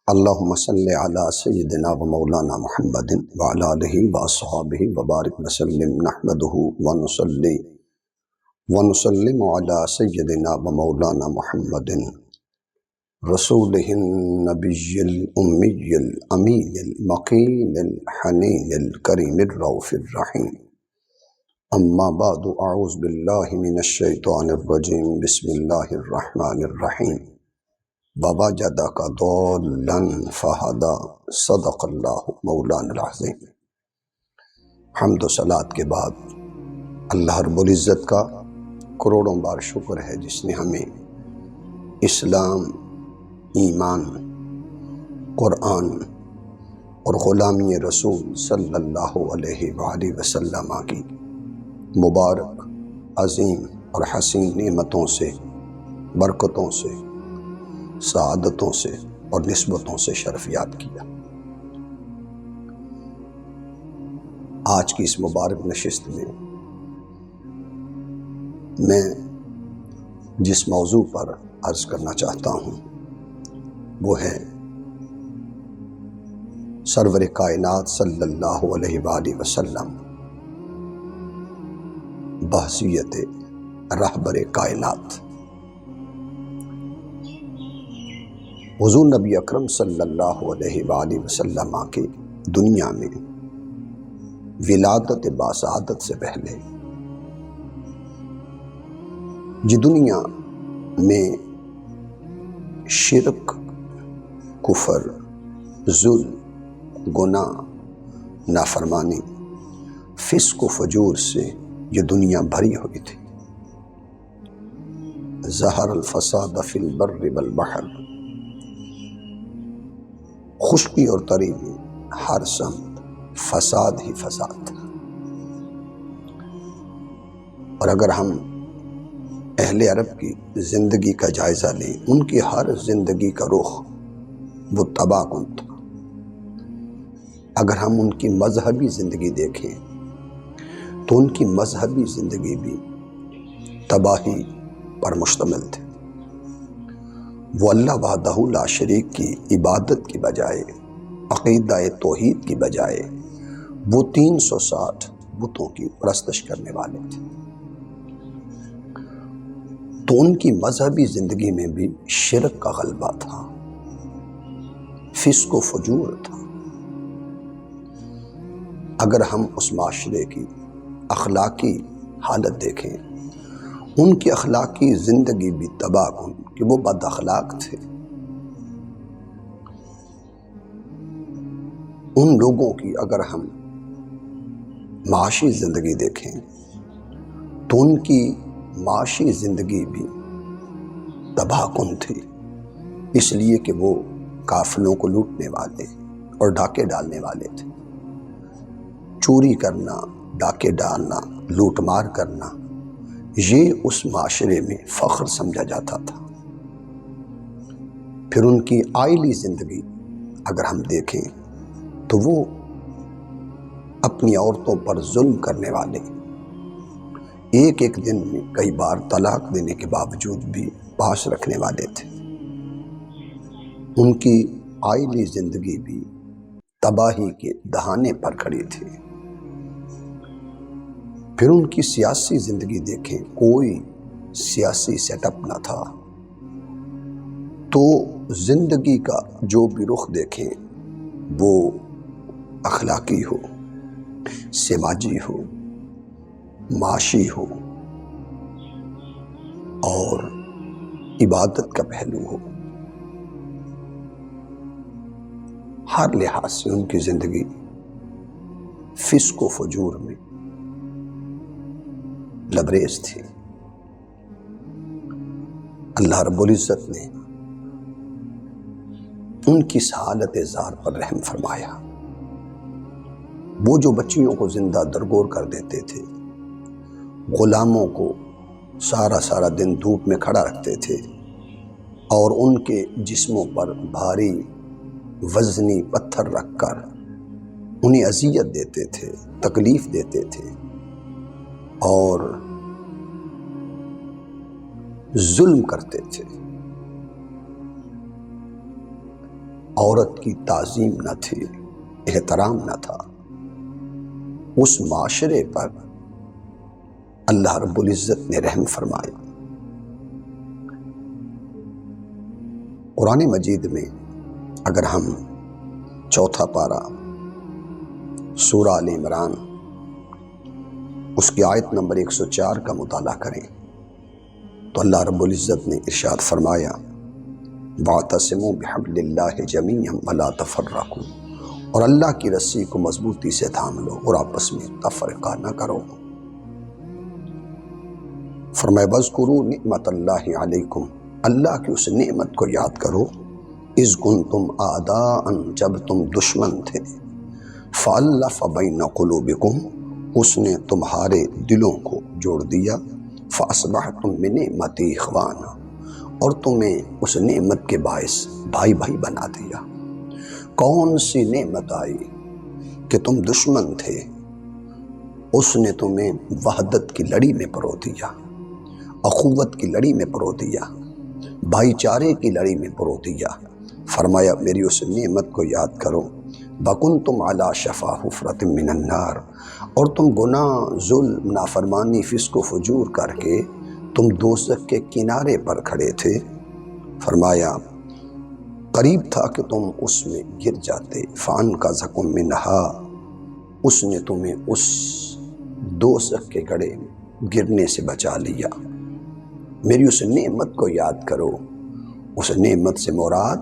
اللہم صلی علی سیدنا و مولانا محمد وعلی آلہ و اصحابہ وبارک وسلم نحمدہ ونسلم علی سیدنا و مولانا محمد رسولہ النبی الامی الامین المقین الحنین الکریم الرؤوف الرحیم اما بعد اعوذ باللہ من الشیطان الرجیم بسم اللہ الرحمن الرحیم وَوَجَدَكَ ضَالًّا فَهَدَىٰ صدق اللہ مولانا العظیم۔ حمد و صلات کے بعد اللہ رب العزت کا کروڑوں بار شکر ہے جس نے ہمیں اسلام، ایمان، قرآن اور غلامی رسول صلی اللہ علیہ وآلہ وسلم کی مبارک، عظیم اور حسین نعمتوں سے، برکتوں سے، سعادتوں سے اور نسبتوں سے شرفیات کیا۔ آج کی اس مبارک نشست میں جس موضوع پر عرض کرنا چاہتا ہوں وہ ہے سرور کائنات صلی اللہ علیہ وآلہ وسلم بحیثیت رہبر کائنات۔ حضور نبی اکرم صلی اللہ علیہ وآلہ وسلم کی دنیا میں ولادت باسعادت سے پہلے یہ دنیا میں شرک، کفر، ظلم، گناہ، نافرمانی، فسق و فجور سے یہ دنیا بھری ہوئی تھی۔ ظہر الفساد فی البر والبحر، خشکی اور تری میں ہر سمت فساد ہی فساد تھا۔ اور اگر ہم اہل عرب کی زندگی کا جائزہ لیں، ان کی ہر زندگی کا رخ وہ تباہ کن تھا۔ اگر ہم ان کی مذہبی زندگی دیکھیں تو ان کی مذہبی زندگی بھی تباہی پر مشتمل تھی۔ وہ اللہ وحدہ لا شریک کی عبادت کی بجائے، عقیدہ توحید کی بجائے وہ 360 بتوں کی پرستش کرنے والے تھے۔ تو ان کی مذہبی زندگی میں بھی شرک کا غلبہ تھا، فسق و فجور تھا۔ اگر ہم اس معاشرے کی اخلاقی حالت دیکھیں، ان کی اخلاقی زندگی بھی تباہ کن کہ وہ بد اخلاق تھے۔ ان لوگوں کی اگر ہم معاشی زندگی دیکھیں تو ان کی معاشی زندگی بھی تباہ کن تھی، اس لیے کہ وہ قافلوں کو لوٹنے والے اور ڈاکے ڈالنے والے تھے۔ چوری کرنا، ڈاکے ڈالنا، لوٹ مار کرنا، یہ اس معاشرے میں فخر سمجھا جاتا تھا۔ پھر ان کی آئلی زندگی اگر ہم دیکھیں تو وہ اپنی عورتوں پر ظلم کرنے والے، ایک دن میں کئی بار طلاق دینے کے باوجود بھی پاس رکھنے والے تھے۔ ان کی آئلی زندگی بھی تباہی کے دہانے پر کھڑی تھی۔ پھر ان کی سیاسی زندگی دیکھیں، کوئی سیاسی سیٹ اپ نہ تھا۔ تو زندگی کا جو بھی رخ دیکھیں، وہ اخلاقی ہو، سماجی ہو، معاشی ہو اور عبادت کا پہلو ہو، ہر لحاظ سے ان کی زندگی فسق و فجور میں لبریز تھی۔ اللہ رب العزت نے ان کی حالت زار پر رحم فرمایا۔ وہ جو بچیوں کو زندہ درگور کر دیتے تھے، غلاموں کو سارا دن دھوپ میں کھڑا رکھتے تھے اور ان کے جسموں پر بھاری وزنی پتھر رکھ کر انہیں اذیت دیتے تھے، تکلیف دیتے تھے اور ظلم کرتے تھے، عورت کی تعظیم نہ تھی، احترام نہ تھا، اس معاشرے پر اللہ رب العزت نے رحم فرمایا۔ قرآن مجید میں اگر ہم چوتھا پارہ سورہ آل عمران اس کی آیت نمبر 104 کا مطالعہ کریں تو اللہ رب العزت نے ارشاد فرمایا وَاعْتَصِمُوا بِحَبْلِ اللَّهِ جَمِيعًا وَلَا تَفَرَّقُوا، اور اللہ کی رسی کو مضبوطی سے تھام لو اور آپس میں تفرقہ نہ کرو۔ فرمایا وَاذْكُرُوا نِعْمَةَ اللَّهِ عَلَيْكُمْ، اللہ کی اس نعمت کو یاد کرو اِذْ كُنْتُمْ أَعْدَاءً، جب تم دشمن تھے، فَأَلَّفَ بَيْنَ قُلُوبِكُمْ، اس نے تمہارے دلوں کو جوڑ دیا، فَأَصْبَحْتُمْ بِنِعْمَتِهِ إِخْوَانًا، اور تمہیں اس نعمت کے باعث بھائی بھائی بنا دیا۔ کون سی نعمت آئی کہ تم دشمن تھے، اس نے تمہیں وحدت کی لڑی میں پرو دیا، اخوت کی لڑی میں پرو دیا، بھائی چارے کی لڑی میں پرو دیا۔ فرمایا میری اس نعمت کو یاد کرو وَكُنْتُمْ عَلَى شَفَا حُفْرَةٍ مِّنَ النَّارِ، اور تم گناہ، ظلم، نافرمانی، فسق و فجور کر کے تم دوزخ کے کنارے پر کھڑے تھے۔ فرمایا قریب تھا کہ تم اس میں گر جاتے، فَأَنْقَذَكُم مِّنْهَا، اس نے تمہیں اس دوزخ کے گڑھے گرنے سے بچا لیا۔ میری اس نعمت کو یاد کرو، اس نعمت سے مراد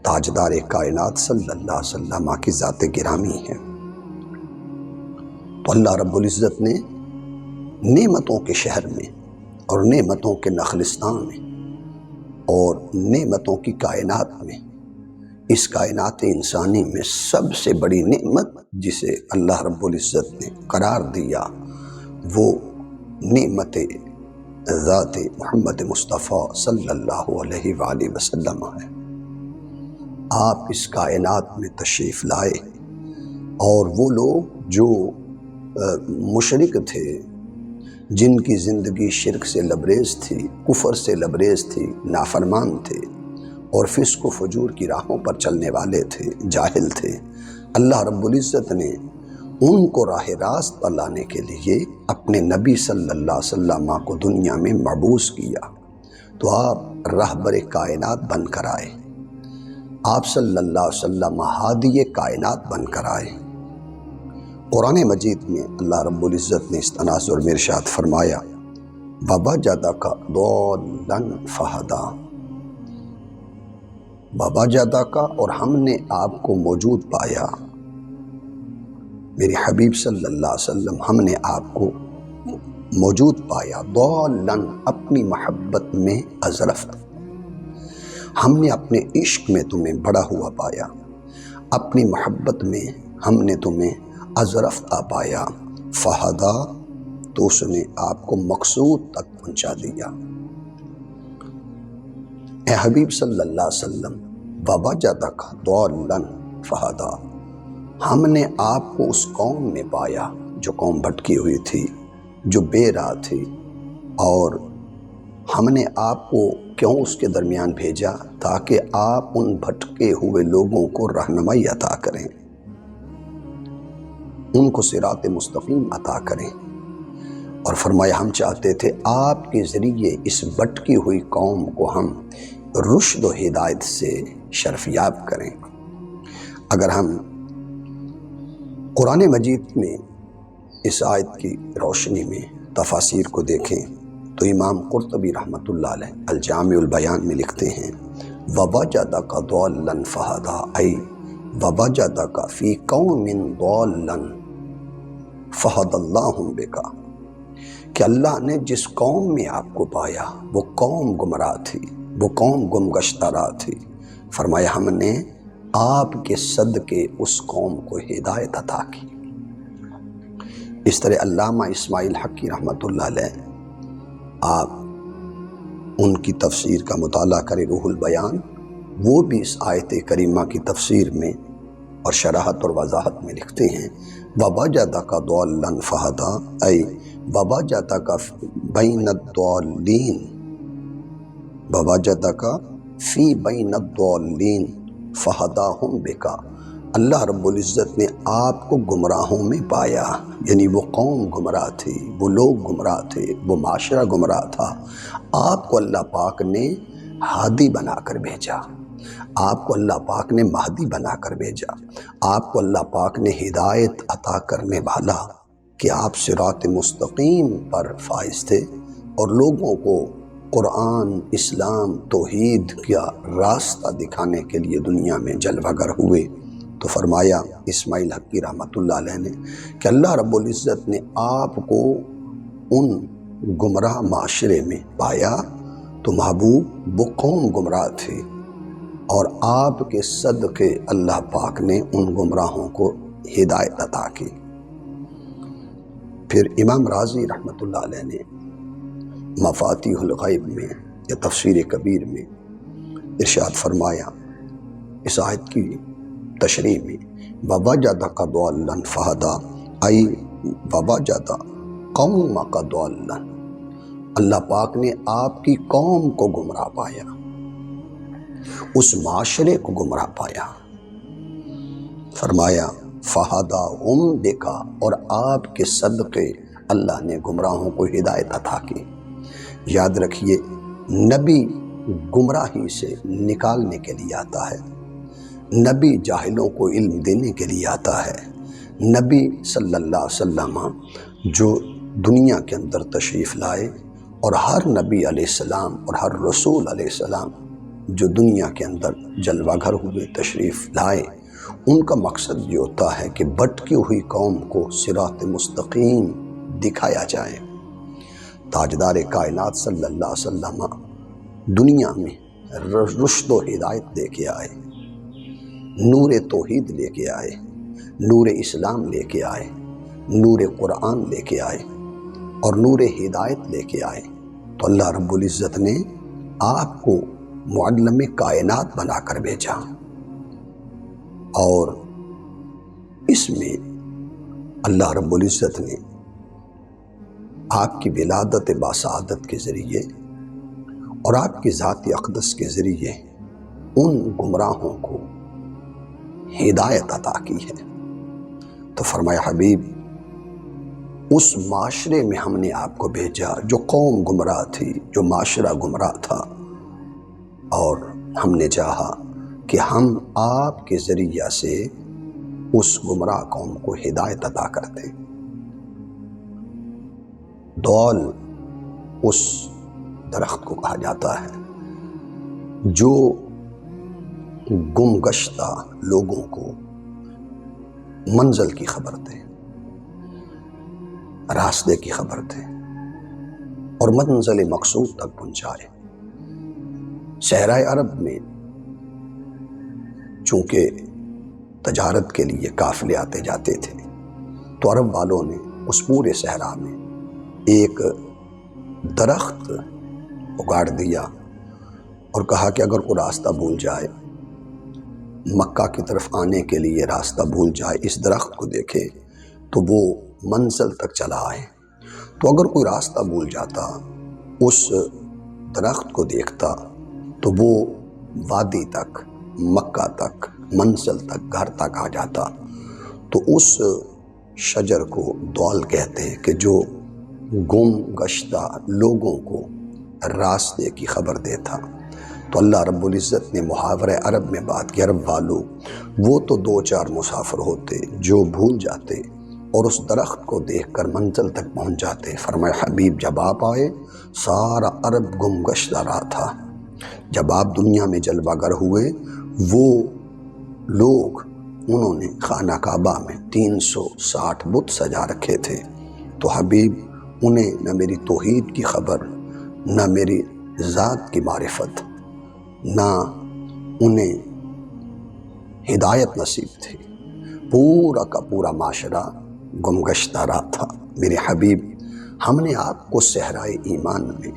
تاجدار کائنات صلی اللہ علیہ وسلم کی ذات گرامی ہے۔ تو اللہ رب العزت نے نعمتوں کے شہر میں اور نعمتوں کے نخلستان میں اور نعمتوں کی کائنات میں، اس کائنات انسانی میں سب سے بڑی نعمت جسے اللہ رب العزت نے قرار دیا وہ نعمت ذات محمد مصطفیٰ صلی اللہ علیہ وآلہ وسلم ہے۔ آپ اس کائنات میں تشریف لائے اور وہ لوگ جو مشرک تھے، جن کی زندگی شرک سے لبریز تھی، کفر سے لبریز تھی، نافرمان تھے اور فسق و فجور کی راہوں پر چلنے والے تھے، جاہل تھے، اللہ رب العزت نے ان کو راہ راست پر لانے کے لیے اپنے نبی صلی اللہ علیہ وسلم کو دنیا میں مبعوث کیا۔ تو آپ رہبر کائنات بن کر آئے، آپ صلی اللہ علیہ وسلم ہادی کائنات بن کر آئے۔ قرآن مجید میں اللہ رب العزت نے اس تناظر میں ارشاد فرمایا وَوَجَدَكَ ضَالًّا فَهَدَىٰ، وَوَجَدَكَ، اور ہم نے آپ کو موجود پایا، میرے حبیب صلی اللہ علیہ وسلم ہم نے آپ کو موجود پایا، ضَالًّا، اپنی محبت میں ازرفت، ہم نے اپنے عشق میں تمہیں بڑا ہوا پایا، اپنی محبت میں ہم نے تمہیں ازرفتہ پایا، فَهَدَىٰ، تو اس نے آپ کو مقصود تک پہنچا دیا۔ اے حبیب صلی اللہ علیہ وسلم وَوَجَدَكَ ضَالًّا فَهَدَىٰ، ہم نے آپ کو اس قوم میں پایا جو قوم بھٹکی ہوئی تھی، جو بے راہ تھی، اور ہم نے آپ کو کیوں اس کے درمیان بھیجا؟ تاکہ آپ ان بھٹکے ہوئے لوگوں کو رہنمائی عطا کریں، ان کو صراط مستقیم عطا کریں۔ اور فرمایا ہم چاہتے تھے آپ کے ذریعے اس بھٹکی ہوئی قوم کو ہم رشد و ہدایت سے شرفیاب کریں۔ اگر ہم قرآن مجید میں اس آیت کی روشنی میں تفاسیر کو دیکھیں تو امام قرطبی رحمۃ اللہ علیہ الجامع البیان میں لکھتے ہیں وَوَجَدَكَ ضَالًّا فَهَدَىٰ، ای وَوَجَدَكَ فِي قَوْمٍ ضَالًّا فَهَدَى اللَّهُ بِكَ، کہ اللہ نے جس قوم میں آپ کو پایا وہ قوم گمراہ تھی، وہ قوم گمگشتہ راہ تھی، فرمایا ہم نے آپ کے صدقے اس قوم کو ہدایت عطا کی۔ اس طرح علامہ اسماعیل حقی رحمۃ اللہ علیہ، آپ ان کی تفسیر کا مطالعہ کریں، روح البیان، وہ بھی اس آیت کریمہ کی تفسیر میں اور شرحت اور وضاحت میں لکھتے ہیں وَوَجَدَكَ ضَالًّا فَهَدَىٰ، ای وَوَجَدَكَ بَيْنَ الضَّالِّينَ، وَوَجَدَكَ فِي بَيْنَ الضَّالِّينَ فہداہم بکا، اللہ رب العزت نے آپ کو گمراہوں میں پایا، یعنی وہ قوم گمراہ تھی، وہ لوگ گمراہ تھے، وہ معاشرہ گمراہ تھا، آپ کو اللہ پاک نے ہادی بنا کر بھیجا، آپ کو اللہ پاک نے مہدی بنا کر بھیجا، آپ کو اللہ پاک نے ہدایت عطا کرنے والا کہ آپ صراط مستقیم پر فائز تھے، اور لوگوں کو قرآن، اسلام، توحید کا راستہ دکھانے کے لیے دنیا میں جلوہ گر ہوئے۔ تو فرمایا اسماعیل حقی رحمۃ اللہ علیہ نے کہ اللہ رب العزت نے آپ کو ان گمراہ معاشرے میں پایا تو محبوب وہ قوم گمراہ تھی، اور آپ کے صدقے اللہ پاک نے ان گمراہوں کو ہدایت عطا کی۔ پھر امام رازی رحمۃ اللہ علیہ نے مفاتیح الغیب میں یا تفسیر کبیر میں ارشاد فرمایا اس آیت کی تشریح میں، وَوَجَدَكَ ضَالًّا فَهَدَىٰ، ای وَوَجَدَ قَوْمَكَ ضَالًّا، اللہ پاک نے آپ کی قوم کو گمراہ پایا، اس معاشرے کو گمراہ پایا۔ فرمایا فَهَدَاهُمْ بِكَ، اور آپ کے صدقے اللہ نے گمراہوں کو ہدایت عطا کی۔ یاد رکھیے، نبی گمراہی سے نکالنے کے لیے آتا ہے، نبی جاہلوں کو علم دینے کے لیے آتا ہے، نبی صلی اللہ علیہ وسلم جو دنیا کے اندر تشریف لائے، اور ہر نبی علیہ السلام اور ہر رسول علیہ السلام جو دنیا کے اندر جلوہ گھر ہوئے تشریف لائے، ان کا مقصد یہ ہوتا ہے کہ بھٹکی ہوئی قوم کو صراط مستقیم دکھایا جائے۔ تاجدار کائنات صلی اللہ علیہ وسلم دنیا میں رشد و ہدایت لے کے آئے، نور توحید لے کے آئے، نور اسلام لے کے آئے، نور قرآن لے کے آئے، اور نور ہدایت لے کے آئے، تو اللہ رب العزت نے آپ کو معلم کائنات بنا کر بھیجا، اور اس میں اللہ رب العزت نے آپ کی ولادت باسعادت کے ذریعے اور آپ کی ذات اقدس کے ذریعے ان گمراہوں کو ہدایت عطا کی ہے۔ تو فرمایا حبیب، اس معاشرے میں ہم نے آپ کو بھیجا جو قوم گمراہ تھی، جو معاشرہ گمراہ تھا، اور ہم نے چاہا کہ ہم آپ کے ذریعہ سے اس گمراہ قوم کو ہدایت عطا کرتے۔ دول اس درخت کو کہا جاتا ہے جو گم گشتہ لوگوں کو منزل کی خبر دے، راستے کی خبر دے، اور منزل مقصود تک پہنچائے۔ صحرائے عرب میں چونکہ تجارت کے لیے قافلے آتے جاتے تھے، تو عرب والوں نے اس پورے صحرا میں ایک درخت اگاڑ دیا اور کہا کہ اگر کوئی راستہ بھول جائے، مکہ کی طرف آنے کے لیے راستہ بھول جائے، اس درخت کو دیکھے تو وہ منزل تک چلا آئے۔ تو اگر کوئی راستہ بھول جاتا، اس درخت کو دیکھتا تو وہ وادی تک، مکہ تک، منزل تک، گھر تک آ جاتا۔ تو اس شجر کو دول کہتے ہیں کہ جو گم گشتہ لوگوں کو راستے کی خبر دیتا۔ تو اللہ رب العزت نے محاورہ عرب میں بات کی، عرب والو وہ تو دو چار مسافر ہوتے جو بھول جاتے اور اس درخت کو دیکھ کر منزل تک پہنچ جاتے۔ فرمایا حبیب، جب آپ آئے سارا عرب گم گشتہ رہا تھا۔ جب آپ دنیا میں جلوہ گر ہوئے، وہ لوگ انہوں نے خانہ کعبہ میں 360 بت سجا رکھے تھے، تو حبیب انہیں نہ میری توحید کی خبر، نہ میری ذات کی معرفت، نہ انہیں ہدایت نصیب تھی۔ پورا کا پورا معاشرہ گم گشتہ رہا تھا۔ میرے حبیب، ہم نے آپ کو صحرائے ایمان میں،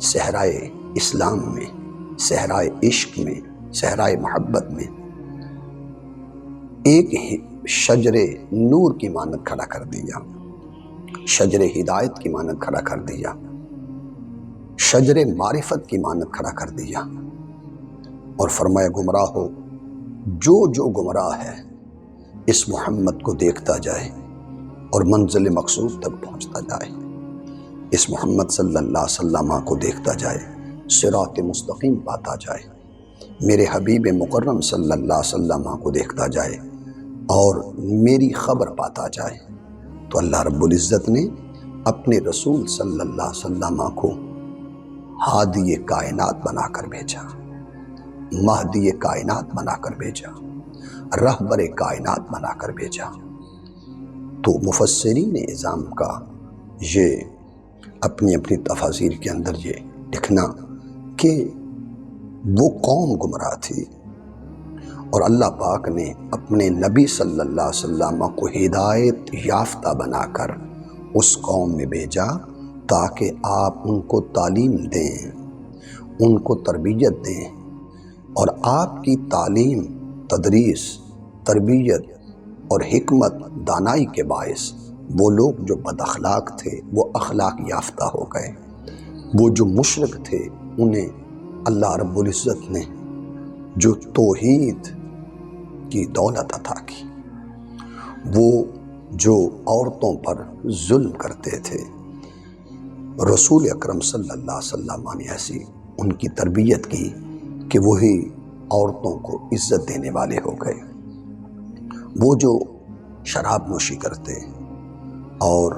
صحرائے اسلام میں، صحرائے عشق میں، صحرائے محبت میں ایک شجر نور کی مانند کھڑا کر دیا، شجر ہدایت کی مانند کھڑا کر دیا، شجر معرفت کی مانند کھڑا کر دیا، اور فرمایا گمراہ ہو، جو گمراہ ہے اس محمد کو دیکھتا جائے اور منزل مقصود تک پہنچتا جائے، اس محمد صلی اللہ علیہ وسلم کو دیکھتا جائے، صراط مستقیم پاتا جائے، میرے حبیب مکرم صلی اللہ علیہ وسلم کو دیکھتا جائے اور میری خبر پاتا جائے، تو اللہ رب العزت نے اپنے رسول صلی اللہ علیہ وسلم کو ہادی کائنات بنا کر بھیجا، مہدی کائنات بنا کر بھیجا، رہبر کائنات بنا کر بھیجا۔ تو مفسرین اعظام کا یہ اپنی اپنی تفاسیر کے اندر یہ لکھنا کہ وہ قوم گمراہ تھی اور اللہ پاک نے اپنے نبی صلی اللہ علیہ وسلم کو ہدایت یافتہ بنا کر اس قوم میں بھیجا تاکہ آپ ان کو تعلیم دیں، ان کو تربیت دیں، اور آپ کی تعلیم، تدریس، تربیت اور حکمت دانائی کے باعث وہ لوگ جو بد اخلاق تھے وہ اخلاق یافتہ ہو گئے، وہ جو مشرک تھے انہیں اللہ رب العزت نے جو توحید کی دولت عطا کی، وہ جو عورتوں پر ظلم کرتے تھے رسول اکرم صلی اللہ علیہ وسلم نے ایسی ان کی تربیت کی کہ وہی عورتوں کو عزت دینے والے ہو گئے، وہ جو شراب نوشی کرتے اور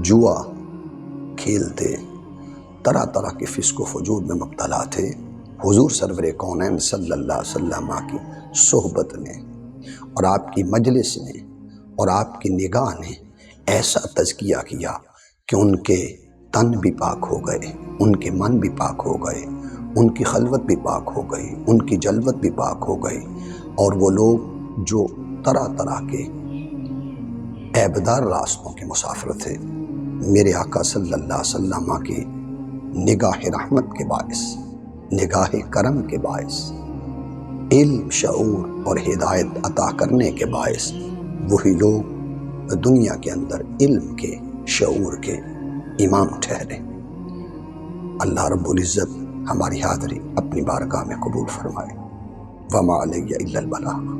جوا کھیلتے، طرح طرح کے فسق و فجور میں مبتلا تھے، حضور سرور کونین صلی اللہ علیہ وسلم کی صحبت نے اور آپ کی مجلس نے اور آپ کی نگاہ نے ایسا تزکیہ کیا کہ ان کے تن بھی پاک ہو گئے، ان کے من بھی پاک ہو گئے، ان کی خلوت بھی پاک ہو گئی، ان کی جلوت بھی پاک ہو گئی، اور وہ لوگ جو طرح طرح کے عیبدار راستوں کے مسافر تھے، میرے آقا صلی اللہ علیہ وسلم کی نگاہ رحمت کے باعث، نگاہ کرم کے باعث، علم، شعور اور ہدایت عطا کرنے کے باعث وہی لوگ دنیا کے اندر علم کے، شعور کے امام ٹھہرے۔ اللہ رب العزت ہماری حاضری اپنی بارگاہ میں قبول فرمائے۔ وما علیہ الا البلاغ۔